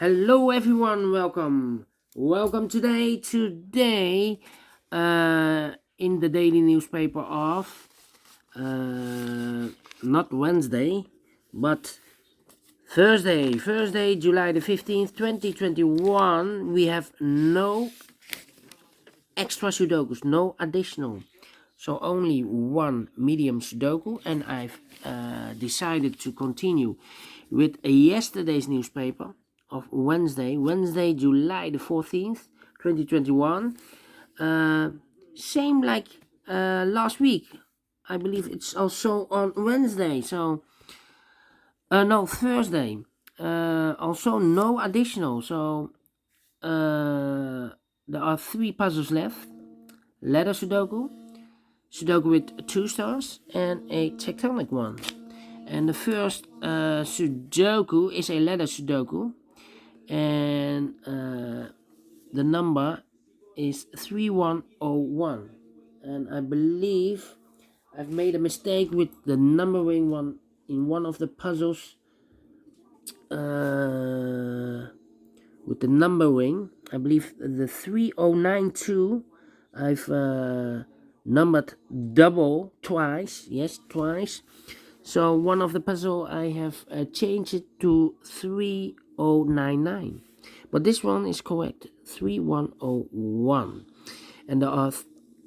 Hello everyone, welcome today in the daily newspaper of not Wednesday but Thursday, July the 15th 2021. We have no extra sudokus, no additional, so only one medium sudoku, and I've decided to continue with yesterday's newspaper of Wednesday, July the 14th, 2021. Same like last week. I believe it's also on Wednesday, so no, Thursday. Also no additional, so there are 3 puzzles left. Letter Sudoku, Sudoku with 2 stars, and a tectonic one. And the first Sudoku is a letter Sudoku, and the number is 3101. And I believe I've made a mistake with the numbering one in one of the puzzles. With the numbering, I believe the 3092, I've numbered double twice. Yes, twice. So one of the puzzle I have changed it to 3099, but this one is correct, 3101. And there are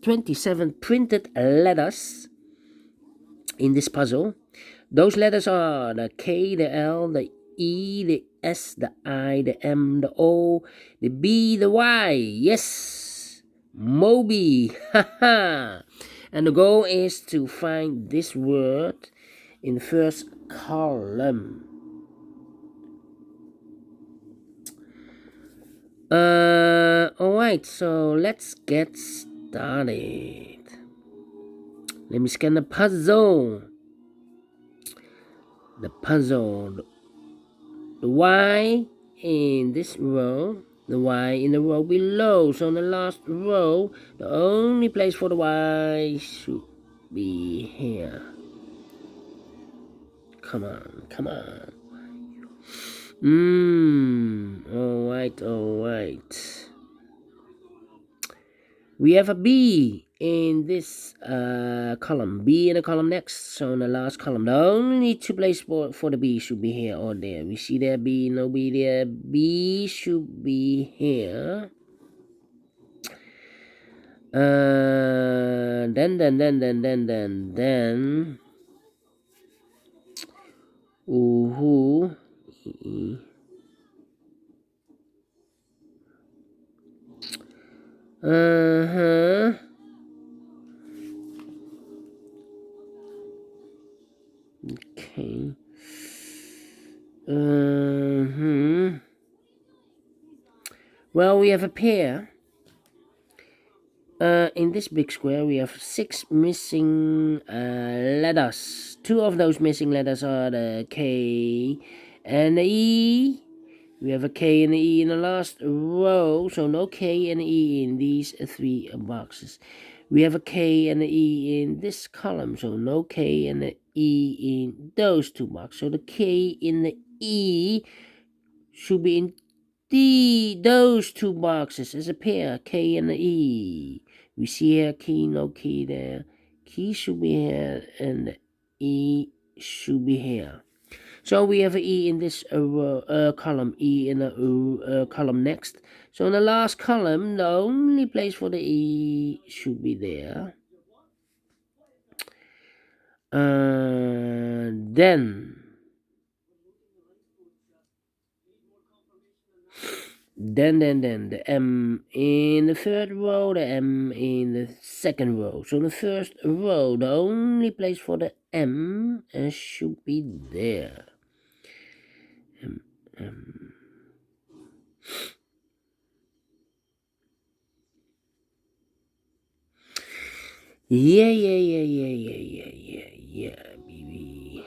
27 printed letters in this puzzle. Those letters are the K, the L, the E, the S, the I, the M, the O, the B, the Y. Yes, Moby. And the goal is to find this word in the first column. Alright, so let's get started. Let me scan the puzzle. The Y in this row, the Y in the row below. So in the last row, the only place for the Y should be here. Come on. Alright. We have a B in this column. B in the column next. So in the last column, the only 2 places for the B should be here or there. We see there B, no B there. B should be here. Then. Okay. Well, we have a pair. In this big square, we have 6 missing letters. 2 of those missing letters are the K and the E. We have a K and an E in the last row, so no K and E in these 3 boxes. We have a K and an E in this column, so no K and an E in those 2 boxes. So the K in the E should be in those 2 boxes as a pair, K and the E. We see here key, no key there. Key should be here and the E should be here. So we have an E in this column, E in the column next. So in the last column, the only place for the E should be there. Then the M in the 3rd row, the M in the 2nd row. So in the 1st row, the only place for the M should be there. M. Yeah, baby.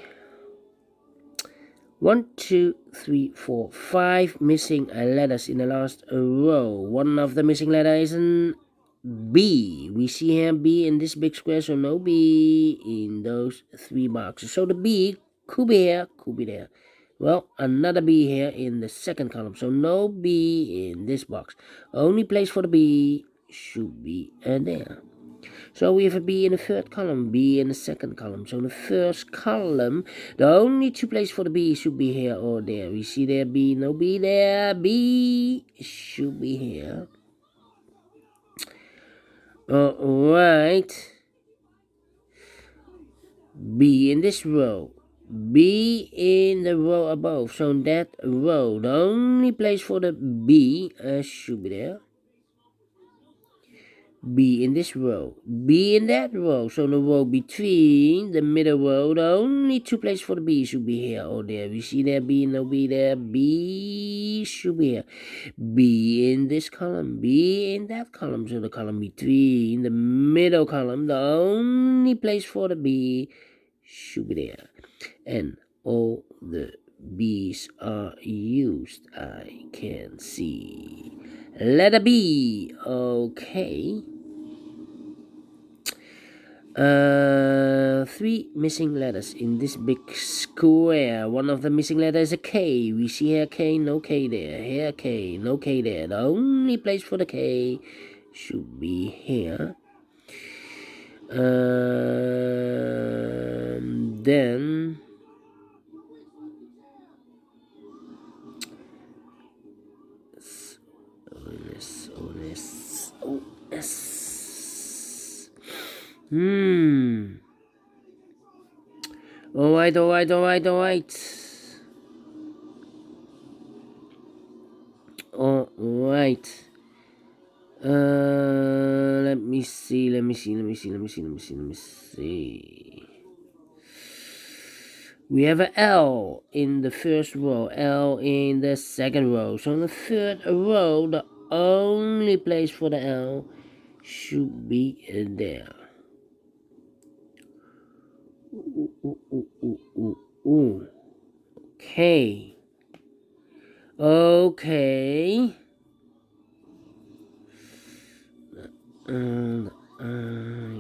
1, 2, 3, 4, 5 missing letters in the last row. One of the missing letters is an B. We see here B in this big square, so no B in those 3 boxes. So the B could be here, could be there. Well, another B here in the second column. So no B in this box. Only place for the B should be there. So we have a B in the third column, B in the second column. So in the first column, the only two places for the B should be here or there. We see there B, no B there. B should be here. Alright. B in this row. B in the row above. So in that row, the only place for the B should be there. B in this row, B in that row. So the row between the middle row, the only two places for the B should be here or there. We see there B, no B there. B should be here. B in this column, B in that column. So the column between the middle column, the only place for the B should be there. And all the B's are used, I can see. Letter B, okay. Three missing letters in this big square. One of the missing letters is a K. We see here K, no K there. Here K, no K there. The only place for the K should be here. Then Alright. Alright. Let me see. We have a L in the first row, L in the second row. So in the third row, the only place for the L should be there. Okay.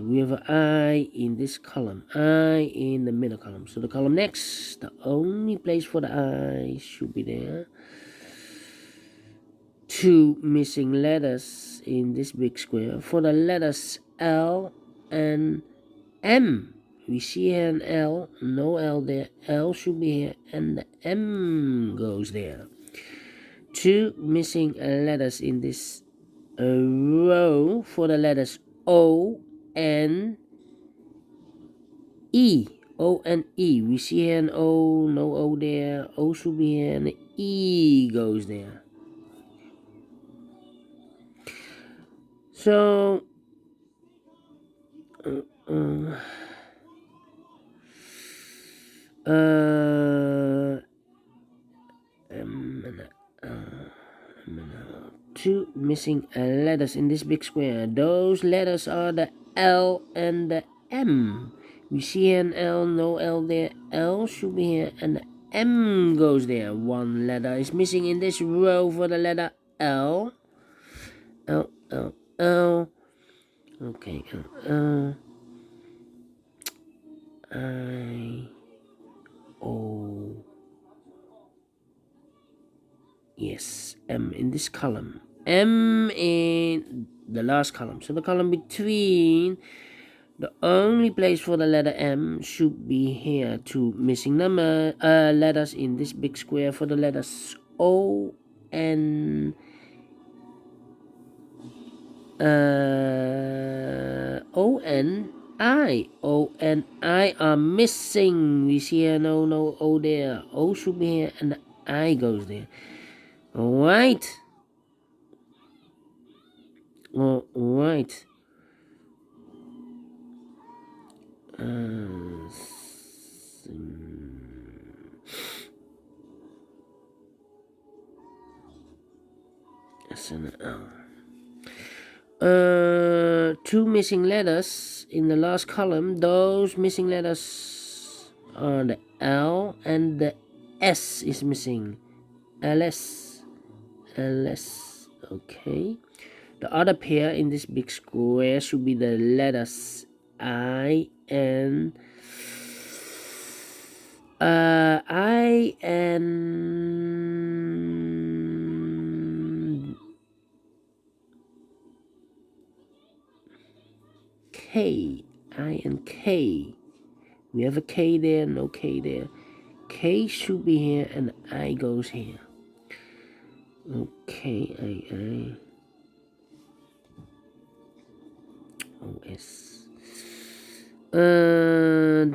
We have an I in this column, I in the middle column. So the column next, the only place for the I should be there. Two missing letters in this big square for the letters L and M. We see here an L, no L there. L should be here, and the M goes there. Two missing letters in this row for the letters O and E. O and E. We see here an O, no O there. O should be here, and the E goes there. So two missing letters in this big square. Those letters are the L and the M. We see an L, no L there. L should be here, and the M goes there. One letter is missing in this row for the letter L. L. Okay, I, O. Yes, M in this column. M in the last column. So the column between, the only place for the letter M should be here. Two missing letters in this big square for the letters O and O and I. O and I are missing. We see here no O there. O should be here, and the I goes there. Alright. Alright. Two missing letters in the last column. Those missing letters are the L and the S is missing. LS. Okay. The other pair in this big square should be the letters I and I and K. I and K. We have a K there, no K there. K should be here and I goes here. Okay, I. O, S. Then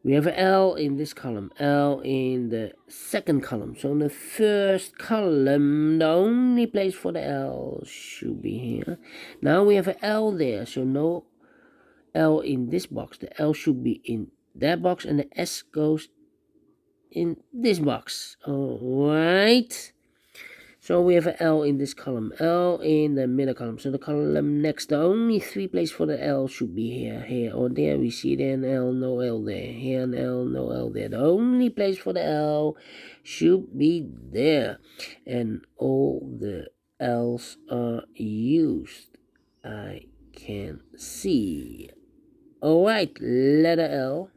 we have an L in this column, L in the second column. So in the first column, the only place for the L should be here. Now we have an L there, so no L in this box. The L should be in that box, and the S goes in this box. All right. So we have an L in this column, L in the middle column. So the column next, the only three places for the L should be here, or there. We see there an L, no L there. Here an L, no L there. The only place for the L should be there. And all the L's are used. I can see. Alright, letter L.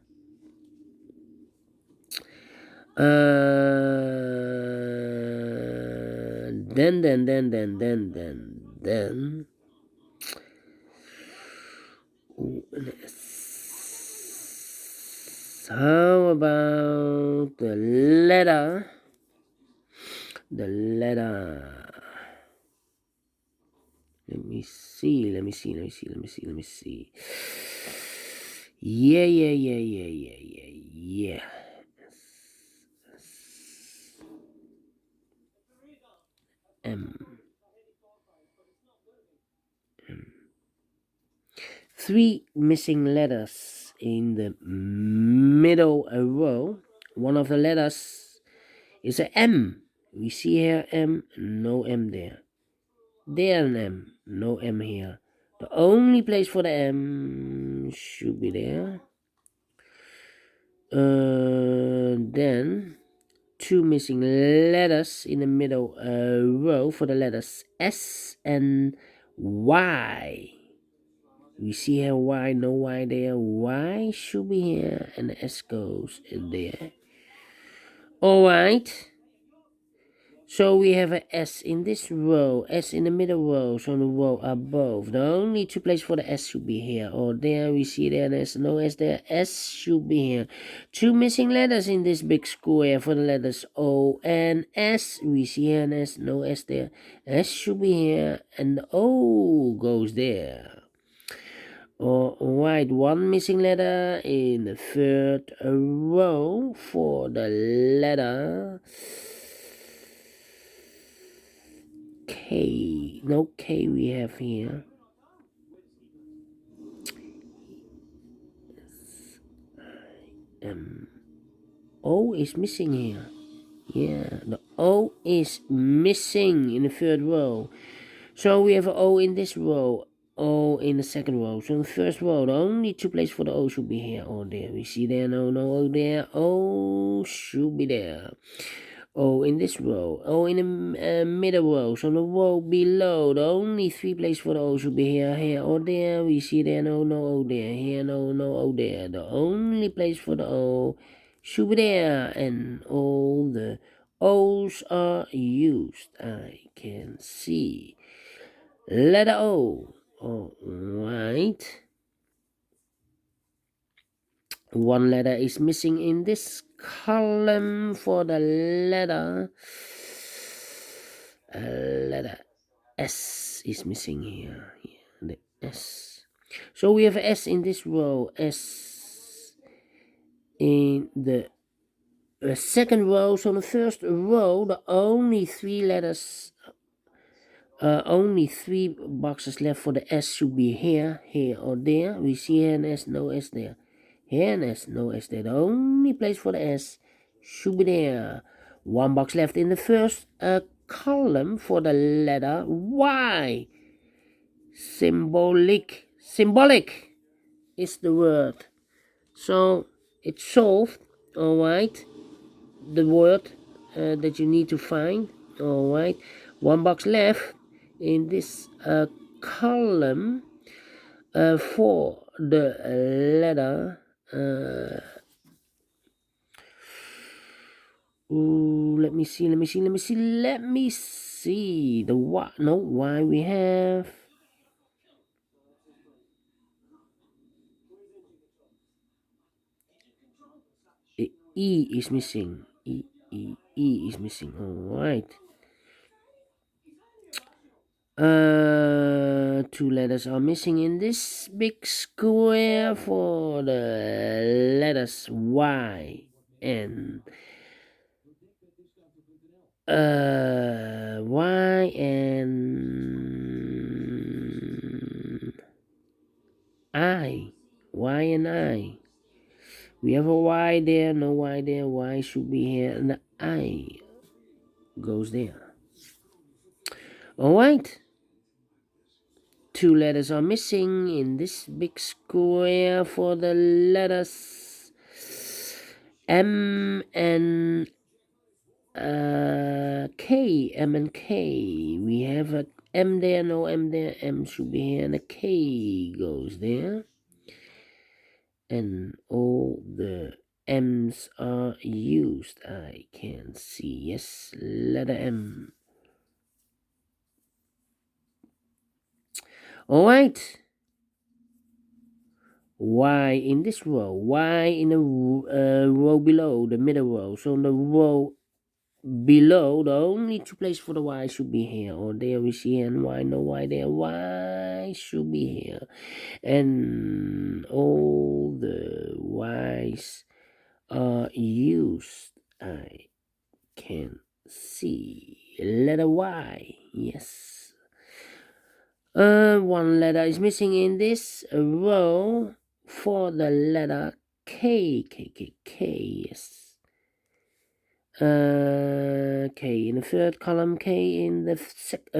Then. Ooh, an S. How about the letter? The letter. Let me see. Yeah. M. Three missing letters in the middle row. One of the letters is a M. We see here M, no M there. There an M, no M here. The only place for the M should be there. Then two missing letters in the middle row for the letters S and Y. We see here Y, no Y there. Y should be here, and the S goes in there. Alright. So we have a S in this row, S in the middle row, so the row above. The only two places for the S should be here, or there. We see there, there's no S there. S should be here. Two missing letters in this big square for the letters O and S. We see here an S, no S there. S should be here, and the O goes there. Alright, one missing letter in the third row for the letter K. No K we have here. O is missing here. Yeah, the O is missing in the third row. So we have an O in this row, O in the second row. So in the first row, the only two places for the O should be here or there. We see there, no O there. O should be there. O in this row, O in the middle row, so the row below, the only three places for the O should be here, or there. We see there, no O there. Here, no O there. The only place for the O should be there, and all the O's are used. I can see. Letter O. Alright. One letter is missing in this column for the letter S is missing here. The S. So we have S in this row. S in the second row. So the first row, the only three letters, only three boxes left for the S should be here, or there. We see here an S, no S there. Here an S, no S there. The only place for the S should be there. One box left in the first column for the letter Y. Symbolic is the word. So it's solved. Alright, the word that you need to find. Alright, one box left in this column. for the letter let me see the why we have the E is missing. E is missing. All right. Two letters are missing in this big square for the letters Y and Y and I. Y and I. We have a Y there, no Y there. Y should be here, and the I goes there. All right. Two letters are missing in this big square for the letters M and K. M and K. We have a M there, no M there. M should be here, and a K goes there. And all the M's are used. I can see. Yes, letter M. All right. Y in this row, Y in the row below, the middle row. So the row below, the only two places for the Y should be here or there. We see and Y, no Y there. Y should be here, and all the Y's are used. I can see letter Y. Yes. One letter is missing in this row for the letter K. Yes. K in the third column, K in the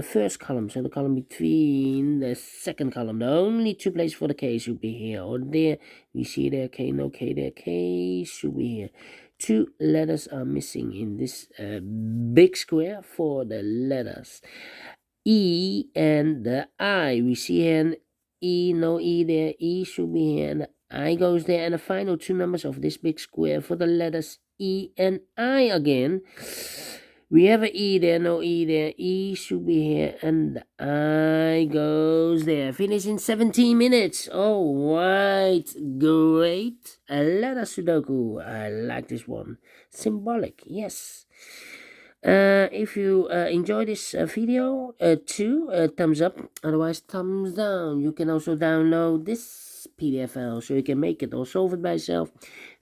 first column, so the column between the second column. The only two places for the K should be here or there. We see there K, no K there. K should be here. Two letters are missing in this big square for the letters E and the I. We see here an E, no E there. E should be here and the I goes there. And the final two numbers of this big square for the letters E and I again. We have an E there, no E there. E should be here and the I goes there. Finish in 17 minutes. All right, great. A letter Sudoku. I like this one. Symbolic, yes. If you enjoy this video too, thumbs up, otherwise thumbs down. You can also download this PDF file so you can make it or solve it by yourself.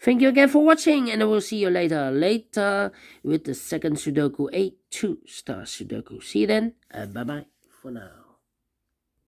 Thank you again for watching, and I will see you later with the second Sudoku, a 2-star Sudoku. See you then, bye bye for now.